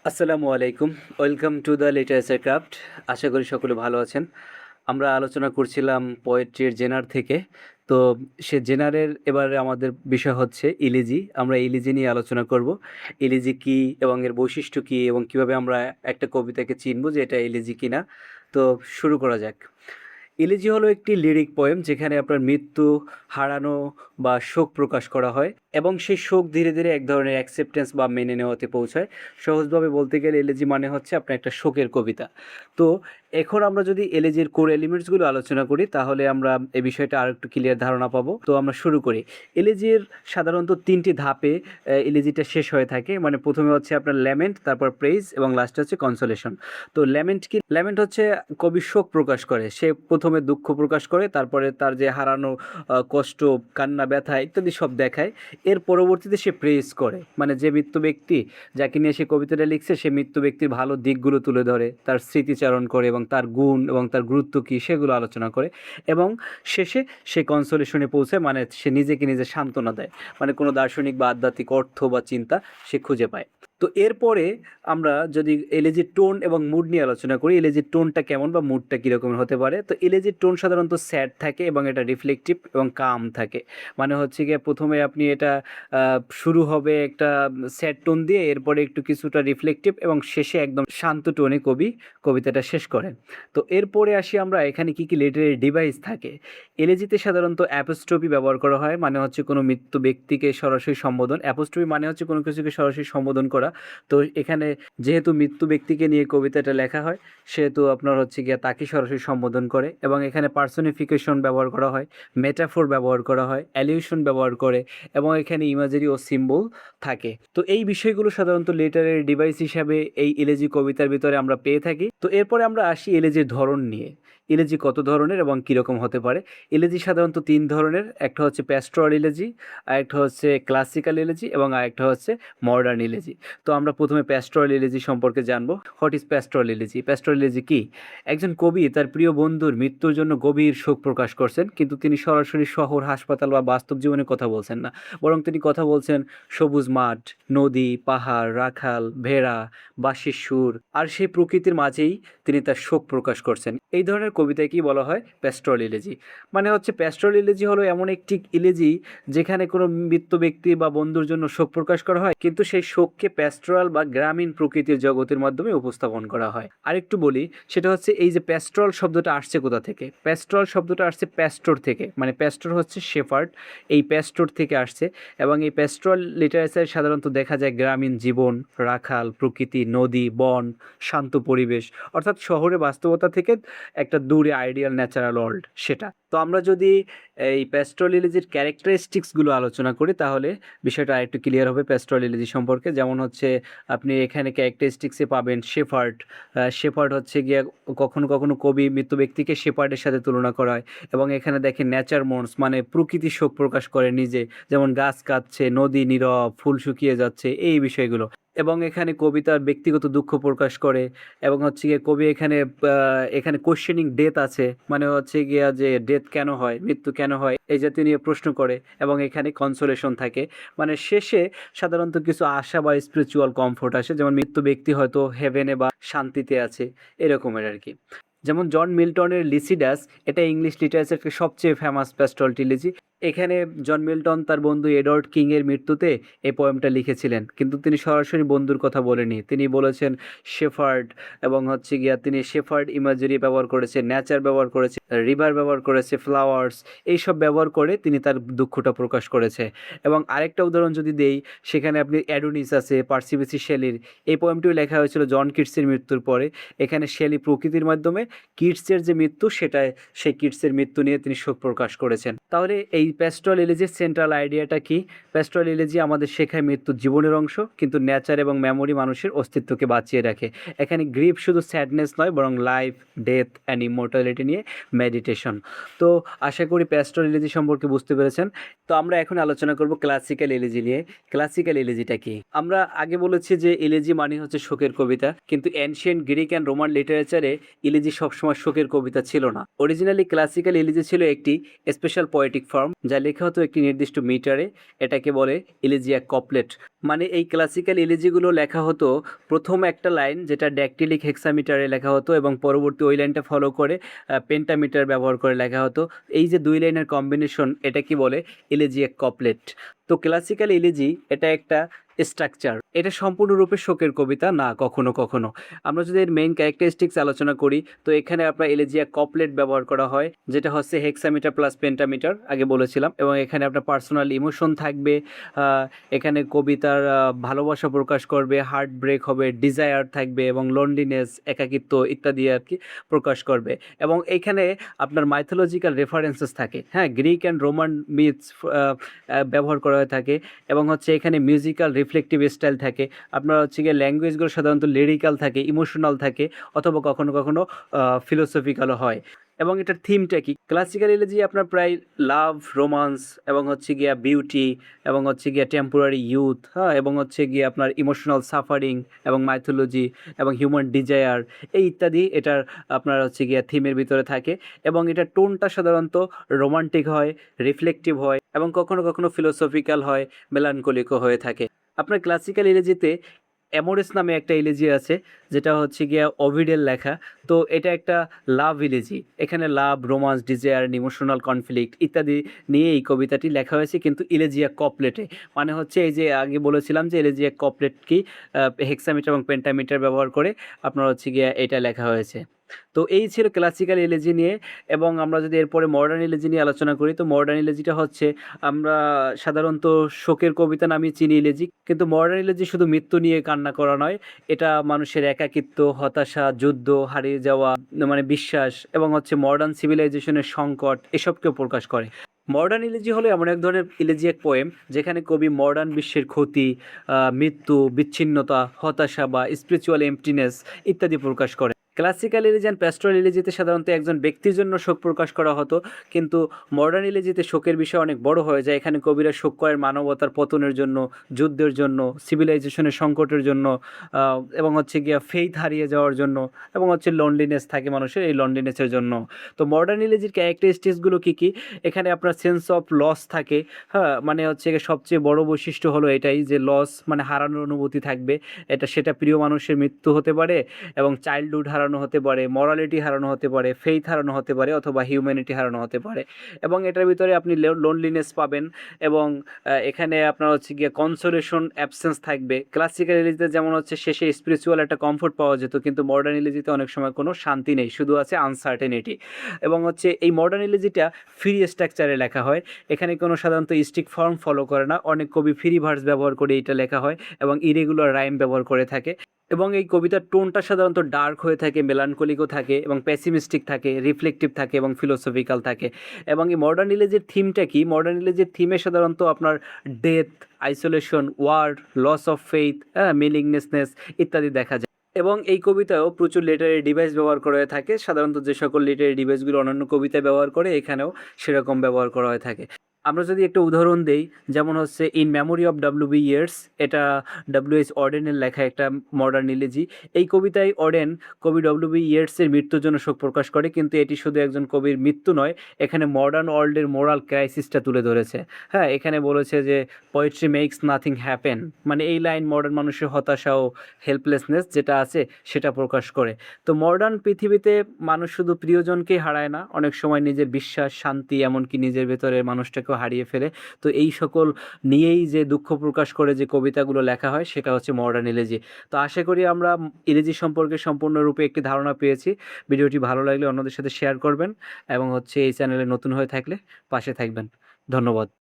আসসালামু আলাইকুম। Welcome to the literature craft. আশা করি সকলে ভালো আছেন। আমরা আলোচনা করছিলাম পোয়েট্রির জেনার থেকে। তো সে জেনারের এবারে আমাদের বিষয় হচ্ছে ইলিজি। আমরা ইলিজি নিয়ে আলোচনা করব। ইলিজি কী এবং এর বৈশিষ্ট্য কী এবং কীভাবে আমরা একটা কবিতাকে চিনব যে এটা ইলিজি কিনা। তো শুরু করা যাক। ইলিজি হলো একটি লিরিক পোয়েম যেখানে আপনার মৃত্যু, হারানো বা শোক প্রকাশ করা হয় এবং সেই শোক ধীরে ধীরে এক ধরনের অ্যাকসেপ্টেন্স বা মেনে নেওয়াতে পৌঁছায়। সহজভাবে বলতে গেলে এলিজি মানে হচ্ছে আপনার একটা শোকের কবিতা। তো এখন আমরা যদি এলিজির কোর এলিমেন্টসগুলো আলোচনা করি তাহলে আমরা এই বিষয়টা আর একটু ক্লিয়ার ধারণা পাবো। তো আমরা শুরু করি। এলিজির সাধারণত ৩টি ধাপে এলিজিটা শেষ হয়ে থাকে। মানে প্রথমে হচ্ছে আপনার ল্যামেন্ট, তারপর প্রেইজ এবং লাস্টে হচ্ছে কনসোলেশন। তো ল্যামেন্ট কি? ল্যামেন্ট হচ্ছে কবি শোক প্রকাশ করে। সে প্রথমে দুঃখ প্রকাশ করে, তারপরে তার যে হারানো কষ্ট, কান্না, ব্যথা ইত্যাদি সব দেখায়। এর পরবর্তীতে সে প্রেইজ করে, মানে যে মৃত্যু ব্যক্তি যাকে নিয়ে সে কবিতাটা লিখছে সে মৃত্যু ব্যক্তির ভালো দিকগুলো তুলে ধরে, তার স্মৃতিচারণ করে এবং তার গুণ এবং তার গুরুত্ব কী সেগুলো আলোচনা করে। এবং শেষে সে কনসোলেশনে পৌঁছায়, মানে সে নিজেকে নিজে সান্ত্বনা দেয়, মানে কোনো দার্শনিক বা আধ্যাত্মিক অর্থ বা চিন্তা সে খুঁজে পায়। তো এরপরে আমরা যদি এলিজির টোন এবং মুড নিয়ে আলোচনা করি, এলিজির টোনটা কেমন বা মুডটা কীরকমের হতে পারে। তো এলিজির টোন সাধারণত স্যাড থাকে এবং এটা রিফ্লেকটিভ এবং কাম থাকে। মানে হচ্ছে গিয়ে প্রথমে আপনি এটা শুরু হবে একটা স্যাড টোন দিয়ে, এরপরে একটু কিছুটা রিফ্লেকটিভ এবং শেষে একদম শান্ত টোনে কবি কবিতাটা শেষ করেন। তো এরপরে আসি আমরা এখানে কী কী লিটারেরি ডিভাইস থাকে। এলিজিতে সাধারণত অ্যাপোস্ট্রফি ব্যবহার করা হয়, মানে হচ্ছে কোনো মৃত্যু ব্যক্তিকে সরাসরি সম্বোধন। অ্যাপোস্ট্রফি মানে হচ্ছে কোনো কিছুকে সরাসরি সম্বোধন করা। তো এখানে যেহেতু মৃত্যু ব্যক্তিকে নিয়ে কবিতাটা লেখা হয় সেহেতু আপনার হচ্ছে গিয়ে তাকে সরাসরি সম্বোধন করে। এবং এখানে পার্সোনিফিকেশন ব্যবহার করা হয়, মেটাফোর ব্যবহার করা হয়, অ্যালিউশন ব্যবহার করে এবং এখানে ইমাজারি ও সিম্বল থাকে। তো এই বিষয়গুলো সাধারণত লিটারেরি ডিভাইস হিসাবে এই ইলেজি কবিতার ভিতরে আমরা পেয়ে থাকি। তো এরপরে আমরা আসি ইলেজির ধরন নিয়ে। ইলেজি কত ধরনের এবং কীরকম হতে পারে। ইলেজি সাধারণত 3 ধরনের। একটা হচ্ছে প্যাস্টোরাল ইলেজি, আরেকটা হচ্ছে ক্লাসিক্যাল ইলেজি এবং আরেকটা হচ্ছে মডার্ন ইলেজি। তো আমরা প্রথমে প্যাস্টোরাল ইলেজি সম্পর্কে জানবো। What is pastoral elegy? Pastoral elegy কি? একজন কবি তার প্রিয় বন্ধুর মৃত্যুর জন্য গভীর শোক প্রকাশ করছেন, কিন্তু তিনি সরাসরি শহর, হাসপাতাল বা বাস্তব জীবনের কথা বলছেন না, বরং তিনি কথা বলছেন সবুজ মাঠ, নদী, পাহাড়, রাখাল, ভেড়া, বাঁশির সুর আর সেই প্রকৃতির মাঝেই তিনি তার শোক প্রকাশ করছেন। এই ধরনের কবিতায় কি বলা হয়? প্যাস্টোরাল ইলেজি। মানে হচ্ছে প্যাস্টোরাল ইলেজি হলো এমন একটি ইলেজি যেখানে কোনো মৃত্যু ব্যক্তি বা বন্ধুর জন্য শোক প্রকাশ করা হয়, কিন্তু সেই শোককে প্যাস্টোরাল বা গ্রামীণ প্রকৃতির জগতের মাধ্যমে উপস্থাপন করা হয়। আরেকটু বলি, সেটা হচ্ছে এই যে প্যাস্টোরাল শব্দটা আসছে কোথা থেকে? প্যাস্টোরাল শব্দটা আসছে প্যাস্টোর থেকে, মানে প্যাস্টোর হচ্ছে শেফার্ড, এই প্যাস্টোর থেকে আসছে। এবং এই প্যাস্টোরাল লিটারেচারে সাধারণত দেখা যায় গ্রামীণ জীবন, রাখাল, প্রকৃতি, নদী, বন, শান্ত পরিবেশ, অর্থাৎ শহরে বাস্তবতা থেকে একটা দূরে আইডিয়াল ন্যাচারাল ওয়ার্ল্ড সেটা। তো আমরা যদি এই প্যাস্টোরাল ইলেজির ক্যারেক্টারিস্টিক্সগুলো আলোচনা করি তাহলে বিষয়টা আরেকটু ক্লিয়ার হবে প্যাস্টোরাল ইলেজি সম্পর্কে। যেমন হচ্ছে আপনি এখানে ক্যারেক্টারিস্টিক্সে পাবেন শেফার্ড। শেফার্ড হচ্ছে গিয়ে কখনো কখনো কবি মৃত্যু ব্যক্তিকে শেফার্ডের সাথে তুলনা করা হয়। এবং এখানে দেখেন নেচার মোডস, মানে প্রকৃতির শোক প্রকাশ করে নিজে, যেমন গাছ কাঁদছে, নদী নীরব, ফুল শুকিয়ে যাচ্ছে, এই বিষয়গুলো। এবং এখানে কবি তার ব্যক্তিগত দুঃখ প্রকাশ করে। এবং হচ্ছে গিয়ে কবি এখানে এখানে কোয়েশ্চেনিং ডেথ আছে, মানে হচ্ছে গিয়া যে ডেথ কেন হয়, মৃত্যু কেন হয়, এই জাতীয় নিয়ে প্রশ্ন করে। এবং এখানে কনসোলেশন থাকে, মানে শেষে সাধারণত কিছু আশা বা স্পিরিচুয়াল কমফোর্ট আসে, যেমন মৃত্যু ব্যক্তি হয়তো হেভেনে বা শান্তিতে আছে, এরকমের আর কি। যেমন জন মিল্টনের লিসিডাস, এটা ইংলিশ লিটারেচারের সবচেয়ে ফেমাস প্যাস্টোরাল ট্রিলজি। এখানে জন মিল্টন তার বন্ধু এডওয়ার্ড কিংয়ের মৃত্যুতে এই পোয়েমটা লিখেছিলেন, কিন্তু তিনি সরাসরি বন্ধুর কথা বলেনি, তিনি বলেছেন শেফার্ড। এবং হচ্ছে গিয়া তিনি শেফার্ড ইমাজারি ব্যবহার করেছে, নেচার ব্যবহার করেছে, রিভার ব্যবহার করেছে, ফ্লাওয়ার্স, এইসব ব্যবহার করে তিনি তার দুঃখটা প্রকাশ করেছে। এবং আরেকটা উদাহরণ যদি দেই, সেখানে আপনি অ্যাডোনিস আছে পার্সিবিসি শেলির, এই পোয়েমটিও লেখা হয়েছিল জন কিটসের মৃত্যুর পরে। এখানে শেলি প্রকৃতির মাধ্যমে কিটসের যে মৃত্যু, সেটায় সেই কিটসের মৃত্যু নিয়ে তিনি শোক প্রকাশ করেছেন। তাহলে এই প্যাস্টোরাল ইলেজির সেন্ট্রাল আইডিয়াটা কি? প্যাস্টোরাল ইলেজি আমাদের শেখায় মৃত্যু জীবনের অংশ, কিন্তু নেচার এবং মেমোরি মানুষের অস্তিত্বকে বাঁচিয়ে রাখে। এখানে গ্রিফ শুধু স্যাডনেস নয়, বরং লাইফ, ডেথ অ্যান্ড ইমমর্টালিটি নিয়ে মেডিটেশন। তো আশা করি প্যাস্টোরাল ইলেজি সম্পর্কে বুঝতে পেরেছেন। তো আমরা এখন আলোচনা করব ক্লাসিক্যাল ইলেজি নিয়ে। ক্লাসিক্যাল ইলেজিটা কি? আমরা আগে বলেছি যে ইলেজি মানে হচ্ছে শোকের কবিতা, কিন্তু এনশিয়েন্ট গ্রিক অ্যান্ড রোমান লিটারেচারে ইলেজি সবসময় শোকের কবিতা ছিল না। অরিজিনালি ক্লাসিক্যাল ইলেজি ছিল একটি স্পেশাল পোয়েটিক ফর্ম, যা লেখা হতো একটি নির্দিষ্ট মিটারে, এটাকে বলে ইলিজিয়াক কপলেট। মানে এই ক্লাসিক্যাল ইলিজিগুলো লেখা হতো প্রথম একটা লাইন যেটা ড্যাকটিলিক হেক্সামিটারে লেখা হতো এবং পরবর্তী ওই লাইনটা ফলো করে পেন্টামিটার ব্যবহার করে লেখা হতো। এই যে দুই লাইনের কম্বিনেশন, এটা কি বলে ইলিজিয়াক কপলেট। তো ক্লাসিক্যাল ইলিজি এটা একটা স্ট্রাকচার, এটা সম্পূর্ণরূপে শোকের কবিতা না কখনো কখনো। আমরা যদি এর মেইন ক্যারেক্টারিস্টিক্স আলোচনা করি, তো এখানে আপনার এলিজিয়া কপলেট ব্যবহার করা হয়, যেটা হচ্ছে হেক্সামিটার প্লাস পেন্টামিটার আগে বলেছিলাম, এবং এখানে আপনার পার্সোনাল ইমোশন থাকবে। এখানে কবিতার ভালোবাসা প্রকাশ করবে, হার্ট ব্রেক হবে, ডিজায়ার থাকবে এবং লোনলিনেস, একাকিত্ব ইত্যাদি আর কি প্রকাশ করবে। এবং এখানে আপনার মাইথোলজিক্যাল রেফারেন্সেস থাকে, হ্যাঁ, গ্রিক অ্যান্ড রোমান মিথস ব্যবহার করা হয়ে থাকে। এবং হচ্ছে এখানে মিউজিক্যাল রিফ্লেকটিভ স্টাইল থাকে। আপনার হচ্ছে গিয়ে ল্যাঙ্গুয়েজগুলো সাধারণত লিরিক্যাল থাকে, ইমোশনাল থাকে, অথবা কখনো কখনো ফিলোসফিক্যালও হয়। এবং এটার থিমটা কি, ক্লাসিক্যাল ইলেজি আপনার প্রায় লাভ, রোমান্স এবং হচ্ছে গিয়া বিউটি এবং হচ্ছে গিয়া টেম্পোরারি ইউথ, হ্যাঁ, এবং হচ্ছে গিয়ে আপনার ইমোশনাল সাফারিং এবং মাইথোলজি এবং হিউম্যান ডিজায়ার এই ইত্যাদি এটার আপনার হচ্ছে গিয়া থিমের ভিতরে থাকে। এবং এটার টোনটা সাধারণত রোমান্টিক হয়, রিফ্লেকটিভ হয় এবং কখনো কখনো ফিলোসফিক্যাল হয়, মেলানকলিকও হয়ে থাকে। আপনার ক্লাসিক্যাল ইলেজিতে অ্যামোরেস নামে একটা ইলেজি আছে, যেটা হচ্ছে গিয়া ওভিডের লেখা। তো এটা একটা লাভ ইলেজি, এখানে লাভ, রোমান্স, ডিজায়ার, ইমোশনাল কনফ্লিক্ট ইত্যাদি নিয়ে এই কবিতাটি লেখা হয়েছে, কিন্তু ইলেজিয়া কপলেটে। মানে হচ্ছে এই যে আগে বলেছিলাম যে ইলেজিয়া কপলেট কি, হেক্সামিটার এবং পেন্টামিটার ব্যবহার করে আপনার হচ্ছে গিয়া এটা লেখা হয়েছে। তো এই ছিল ক্লাসিক্যাল ইলেজি নিয়ে। এবং আমরা যদি এরপরে মডার্ন ইলেজি নিয়ে আলোচনা করি, তো মডার্ন ইলেজিটা হচ্ছে আমরা সাধারণত শোকের কবিতা নামে চিনি ইলেজি, কিন্তু মডার্ন ইলেজি শুধু মৃত্যু নিয়ে কান্না করা নয়, এটা মানুষের একাকিত্ব, হতাশা, যুদ্ধ, হারিয়ে যাওয়া, মানে বিশ্বাস এবং হচ্ছে মডার্ন সিভিলাইজেশনের সংকট এসবকেও প্রকাশ করে। মডার্ন ইলেজি হলো এমন এক ধরনের ইলেজিয়াক পোয়েম যেখানে কবি মডার্ন বিশ্বের ক্ষতি, মৃত্যু, বিচ্ছিন্নতা, হতাশা বা স্পিরিচুয়াল এমপ্টিনেস ইত্যাদি প্রকাশ করে। ক্লাসিক্যাল ইলিজি অ্যান্ড প্যাস্টোরাল ইলিজিতে সাধারণত একজন ব্যক্তির জন্য শোক প্রকাশ করা হতো, কিন্তু মডার্ন ইলিজিতে শোকের বিষয় অনেক বড় হয়ে যায়। এখানে কবিরা শোক করেন মানবতার পতনের জন্য, যুদ্ধের জন্য, সিভিলাইজেশনের সংকটের জন্য, এবং হচ্ছে গিয়া ফেইথ হারিয়ে যাওয়ার জন্য, এবং হচ্ছে লনলিনেস থাকে মানুষের, এই লনলিনেসের জন্য। তো মডার্ন ইলিজির ক্যারেক্টারিস্টিক্সগুলো কী কী, এখানে আপনার সেন্স অফ লস থাকে, হ্যাঁ, মানে হচ্ছে সবচেয়ে বড় বৈশিষ্ট্য হলো এটাই যে লস মানে হারানোর অনুভূতি থাকবে। সেটা প্রিয় মানুষের মৃত্যু হতে পারে এবং চাইল্ডহুড হারানো হতে পারে, মরালিটি হারানো হতে পারে, ফেইথ হারানো হতে পারে, অথবা হিউম্যানিটি হারানো হতে পারে। এবং এটার ভিতরে আপনি লোনলিনেস পাবেন। এবং এখানে আপনার হচ্ছে গিয়ে কনসোলেশন অ্যাবসেন্স থাকবে। ক্লাসিক্যাল ইলিজিতে যেমন হচ্ছে শেষে স্পিরিচুয়াল একটা কমফোর্ট পাওয়া যেত, কিন্তু মডার্ন ইলিজিতে অনেক সময় কোনো শান্তি নেই, শুধু আছে আনসার্টেনিটি। এবং হচ্ছে এই মডার্ন ইলিজিটা ফ্রি স্ট্রাকচারে লেখা হয়, এখানে কোনো সাধারণত স্ট্রিক্ট ফর্ম ফলো করে না, অনেক কবি ফ্রি ভার্স ব্যবহার করে এটা লেখা হয় এবং ইরেগুলার রাইম ব্যবহার করে থাকে। এবং এই কবিতার টোনটা সাধারণত ডার্ক হয়ে থাকে, মেলানকলিকও থাকে এবং প্যাসিমিস্টিক থাকে, রিফ্লেকটিভ থাকে এবং ফিলোসফিক্যাল থাকে। এবং এই মডার্ন ইলেজির থিমটা কি, মডার্ন ইলেজির থিমে সাধারণত আপনার death, isolation, war, loss of faith, meaninglessness ইত্যাদি দেখা যায়। এবং এই কবিতায়ও প্রচুর লিটারি ডিভাইস ব্যবহার করা হয়ে থাকে, সাধারণত যে সকল লিটারি ডিভাইসগুলো অন্যান্য কবিতায় ব্যবহার করে এখানেও সেরকম ব্যবহার করা হয়ে থাকে। আমরা যদি একটা উদাহরণ দেই, যেমন হচ্ছে ইন মেমোরি অফ ডাব্লিউ.বি. ইয়েটস, এটা ডব্লিউ.এইচ. অর্ডেনের লেখা একটা মডার্ন ইলেজি। এই কবিতায় অর্ডেন কবি ডব্লিউ.বি. ইয়েটসের মৃত্যুর জন্য শোক প্রকাশ করে, কিন্তু এটি শুধু একজন কবির মৃত্যু নয়, এখানে মডার্ন ওয়ার্ল্ডের মোরাল ক্রাইসিসটা তুলে ধরেছে। হ্যাঁ, এখানে বলেছে যে পোয়েট্রি মেক্স নাথিং হ্যাপেন, মানে এই লাইন মডার্ন মানুষের হতাশা ও হেল্পলেসনেস যেটা আছে সেটা প্রকাশ করে। তো মডার্ন পৃথিবীতে মানুষ শুধু প্রিয়জনকেই হারায় না, অনেক সময় নিজের বিশ্বাস, শান্তি, এমনকি নিজের ভেতরের মানুষটাকেও হারিয়ে ফেলে। তো এই সকল নিয়েই যে দুঃখ প্রকাশ করে যে কবিতাগুলো লেখা হয় সেটা হচ্ছে মডার্ন ইলেজি। তো আশা করি আমরা ইলেজি সম্পর্কে সম্পূর্ণরূপে একটি ধারণা পেয়েছি। ভিডিওটি ভালো লাগলে অন্যদের সাথে শেয়ার করবেন এবং হচ্ছে এই চ্যানেলে নতুন হয়ে থাকলে পাশে থাকবেন। ধন্যবাদ।